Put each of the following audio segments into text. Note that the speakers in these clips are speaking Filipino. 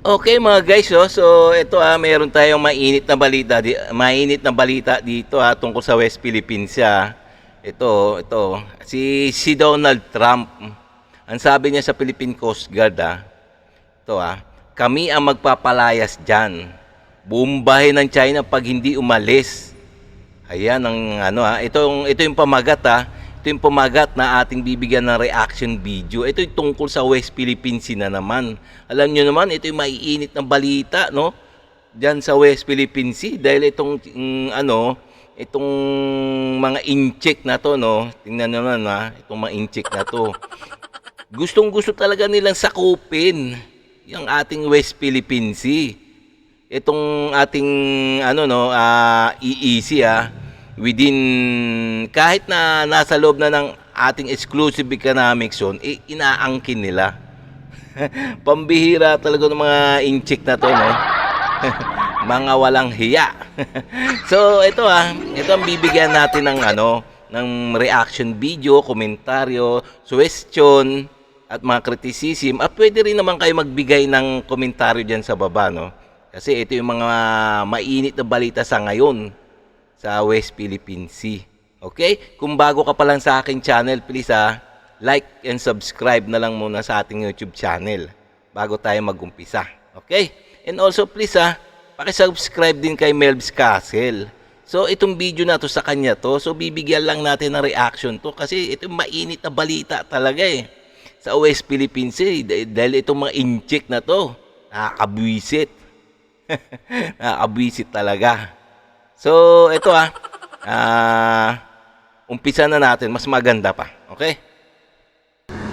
Okay mga guys, so ito mayroon tayong mainit na balita dito tungkol sa West Philippines Ito, si Donald Trump. Ang sabi niya sa Philippine Coast Guard ito kami ang magpapalayas diyan. Bombahin ng China pag hindi umalis. Ayan ang ito yung pamagat Ito yung pamagat na ating bibigyan ng reaction video. Ito yung tungkol sa West Philippine Sea na naman. Alam nyo naman, ito yung maiinit na balita, no? Diyan sa West Philippine Sea dahil itong itong mga incheck na to, no? Tingnan nyo naman itong mga incheck na to. Gustong-gusto talaga nilang sakupin yung ating West Philippine Sea. Itong ating EEC within, kahit na nasa loob na ng ating exclusive economic zone, inaangkin nila. Pambihira talaga ng mga incheck na to, no? Mga walang hiya. So ito ang bibigyan natin ng ng reaction video, komentaryo, suggestion at mga criticism. At pwede rin naman kayo magbigay ng komentaryo diyan sa baba, no? Kasi ito yung mga mainit na balita sa ngayon sa West Philippine Sea. Okay? Kung bago ka pa lang sa aking channel, please like and subscribe na lang muna sa ating YouTube channel bago tayo mag-umpisa. Okay? And also please paki-subscribe din kay Melv's Castle. So itong video na to sa kanya to, so bibigyan lang natin ng reaction to kasi ito mainit na balita talaga sa West Philippine Sea dahil itong mga incheck na to, nakakabwisit. Nakakabwisit talaga. So, ito umpisa na natin, mas maganda pa. Okay?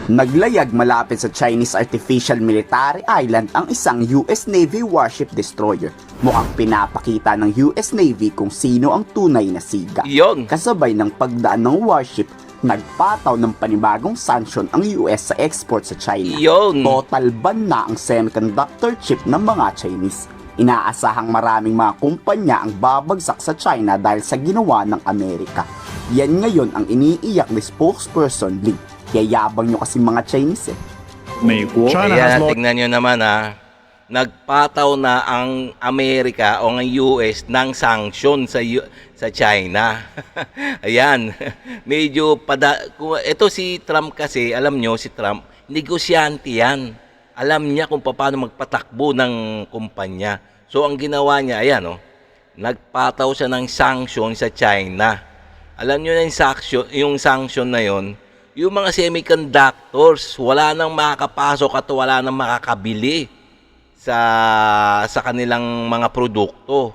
Naglayag malapit sa Chinese Artificial Military Island ang isang US Navy warship destroyer. Mukhang pinapakita ng US Navy kung sino ang tunay na siga. Iyon. Kasabay ng pagdaan ng warship, nagpataw ng panibagong sanction ang US sa export sa China. Iyon. Total ban na ang semiconductor chip ng mga Chinese. Inaasahang maraming mga kumpanya ang babagsak sa China dahil sa ginawa ng Amerika. Yan ngayon ang iniiyak ni spokesperson Lee. Yayabang nyo kasi mga Chinese Tingnan nyo naman nagpataw na ang Amerika o ang US ng sanction sa China. Ayan. Medyo ito si Trump kasi, alam nyo si Trump, negosyante yan. Alam niya kung paano magpatakbo ng kumpanya. So ang ginawa niya, nagpataw siya ng sanction sa China. Alam niyo na yung sanction na yon, yung mga semiconductors, wala nang makakapasok at wala nang makakabili sa kanilang mga produkto.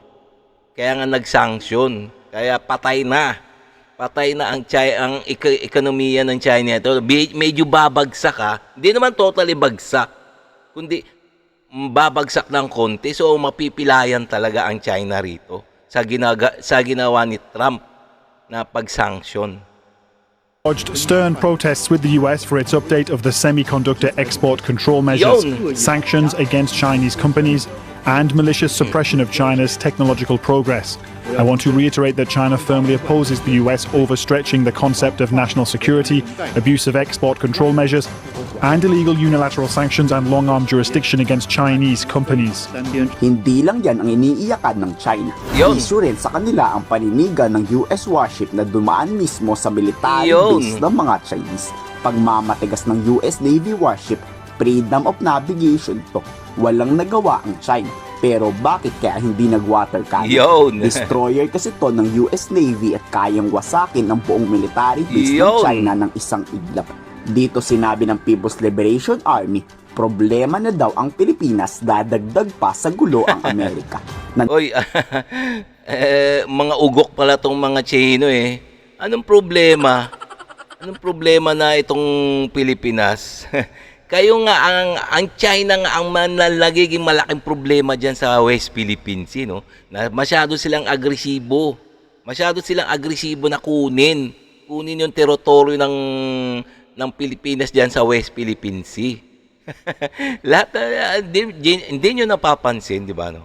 Kaya nga nag-sanction. Kaya patay na. Patay na ang ekonomiya ng China ito. Medyo babagsak Hindi naman totally bagsak, kundi babagsak ng konti. So mapipilayan talaga ang China rito sa ginawa ni Trump na pag-sanction. Lodged stern protests with the US for its update of the semiconductor export control measures, sanctions against Chinese companies, and malicious suppression of China's technological progress. I want to reiterate that China firmly opposes the US overstretching the concept of national security, abuse of export control measures, and illegal unilateral sanctions and long-arm jurisdiction against Chinese companies. Hindi lang yan ang iniiyakan ng China. Issue rin sa kanila ang paninigan ng US warship na dumaan mismo sa military base ng mga Chinese. Pagmamatigas ng US Navy warship, freedom of navigation to. Walang nagawa ang China. Pero bakit kaya hindi nag-water cannon? Destroyer kasi to ng US Navy at kayang wasakin ang buong military base ng China ng isang iglap. Dito sinabi ng People's Liberation Army, problema na daw ang Pilipinas, dadagdag pa sa gulo ang Amerika. Mga ugok pala tong mga Chino Anong problema? Anong problema na itong Pilipinas? Kayo nga, ang China nga ang nagiging malaking problema dyan sa West Philippines Sea, no? Na masyado silang agresibo. Masyado silang agresibo na kunin yung teritoryo ng Pilipinas dyan sa West Philippine Sea. Lahat, hindi nyo napapansin, di ba, no?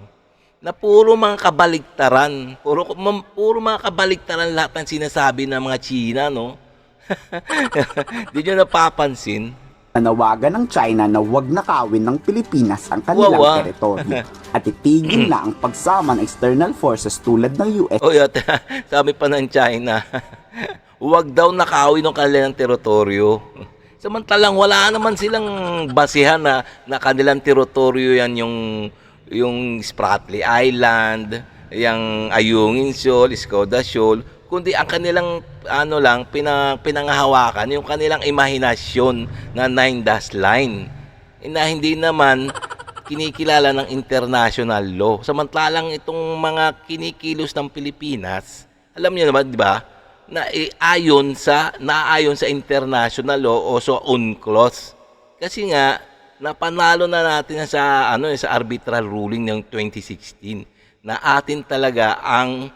Na puro mga kabaligtaran. Puro mga kabaligtaran lahat ng sinasabi ng mga China, no? Hindi nyo napapansin. Nanawagan ng China na huwag nakawin ng Pilipinas ang kanilang teritoryo at itigil na ang pagsama ng external forces tulad ng US. O yun, sabi pa ng China, huwag daw nakawin ng kanilang teritoryo. Samantalang wala naman silang basihan na kanilang teritoryo yan yung Spratly Island, yung Ayungin Shoal, Skoda Shoal, kundi ang kanilang pinangahawakan yung kanilang imahinasyon na 9-dash line na hindi naman kinikilala ng international law. Samantalang itong mga kinikilos ng Pilipinas, alam niyo naman, di ba, na naayon sa international law o sa UNCLOS. Kasi nga napanalo na natin sa arbitral ruling ng 2016 na atin talaga ang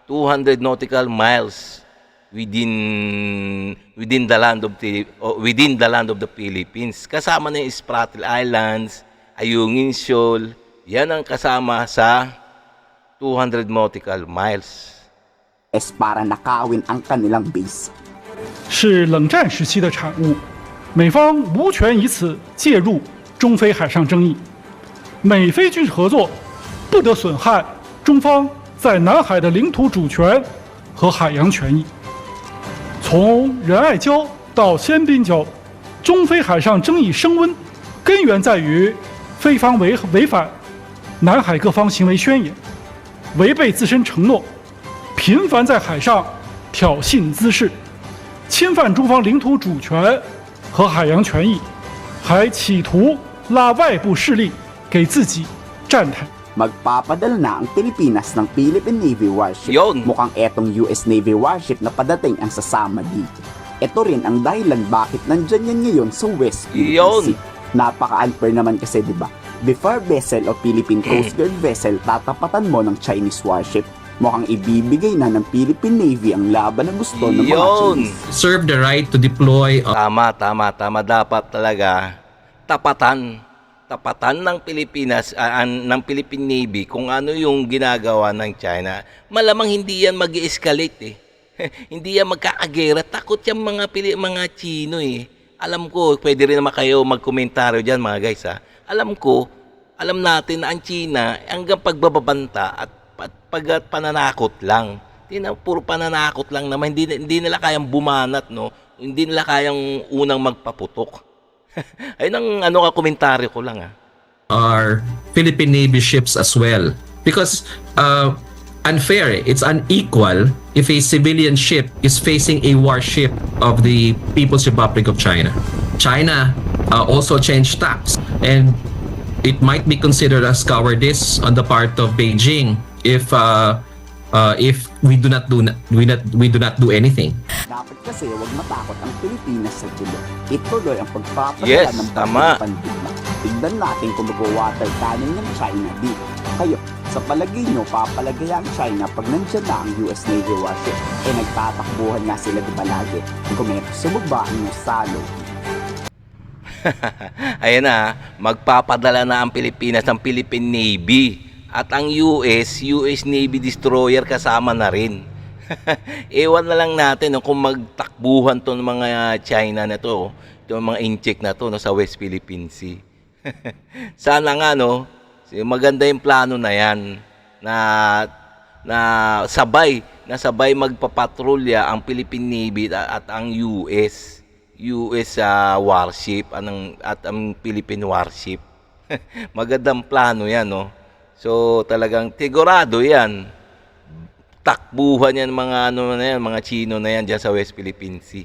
200 nautical miles within the land of the Philippines. Kasama na yung Spratly Islands, Ayungin Shoal, yan ang kasama sa 200 nautical miles. Para nakawin ang kanilang base. 是冷战时期的产物，美方无权以此介入中非海上争议。美非军事合作不得损害中方在南海的领土主权和海洋权益。从仁爱礁到鲜滨礁，中非海上争议升温，根源在于非方违反南海各方行为宣言，违背自身承诺。 频繁在海上挑衅滋事，侵犯中方领土主权和海洋权益，还企图拉外部势力给自己站台。 Magpapadala na ang Pilipinas ng Philippine Navy warship. Mukhang etong US Navy warship na padating ang sasama dito. Ito rin ang dahilan bakit nandyan yan ngayon sa West Philippine Sea. Napaka-unfair naman kasi, di ba? Before vessel o Philippine Coast Guard vessel, tatapatan mo ng Chinese warship. Mukhang ibibigay na ng Philippine Navy ang laban na gusto ng mga Chinese. Serve the right to deploy. Tama. Dapat talaga tapatan ng Pilipinas, ng Philippine Navy kung ano yung ginagawa ng China. Malamang hindi yan mag-escalate hindi yan magkaagera. Takot yung mga Chino Alam ko, pwede rin naman kayo magkomentaryo dyan mga guys Alam natin na ang China hanggang pagbababanta at pananakot lang. Puro pananakot lang naman. Hindi nila kayang bumanat, no? Hindi nila kayang unang magpaputok. Ayun ang komentaryo ko lang Our Philippine Navy ships as well. Because unfair, it's unequal if a civilian ship is facing a warship of the People's Republic of China. China also changed tacks, and it might be considered as cowardice on the part of Beijing if we do not do anything. Dapat kasi wag matakot ang Pilipinas sa gulo. Ituloy ang pagpapadala Yes, ng tama. pandigma. Tignan natin kung mag-water cannon ng China dito. Kayo, sa palagay nyo, papalagay ang China pag nandiyan na ang US Navy warship. Nagtatakbuhan nga sila di balagi. Komento sa baba ng salo. Ayan magpapadala na ang Pilipinas ng Philippine Navy. At ang US Navy destroyer kasama na rin. Ewan na lang natin kung magtakbuhan to ng mga China na to, itong mga incheck na to sa West Philippine Sea. Sana nga maganda yung plano na yan na sabay magpapatrolya ang Philippine Navy at ang US warship at ang Philippine warship. Magandang plano yan, no? So talagang sigurado yan. Takbuhan yan mga Chino na yan diyan sa West Philippine Sea.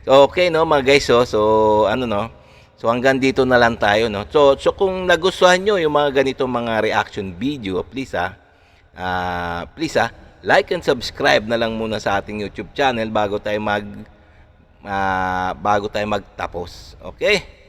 So, okay mga guys, so So hanggang dito na lang tayo So kung nagustuhan nyo yung mga ganitong mga reaction video, please like and subscribe na lang muna sa ating YouTube channel bago tayo magtapos. Okay?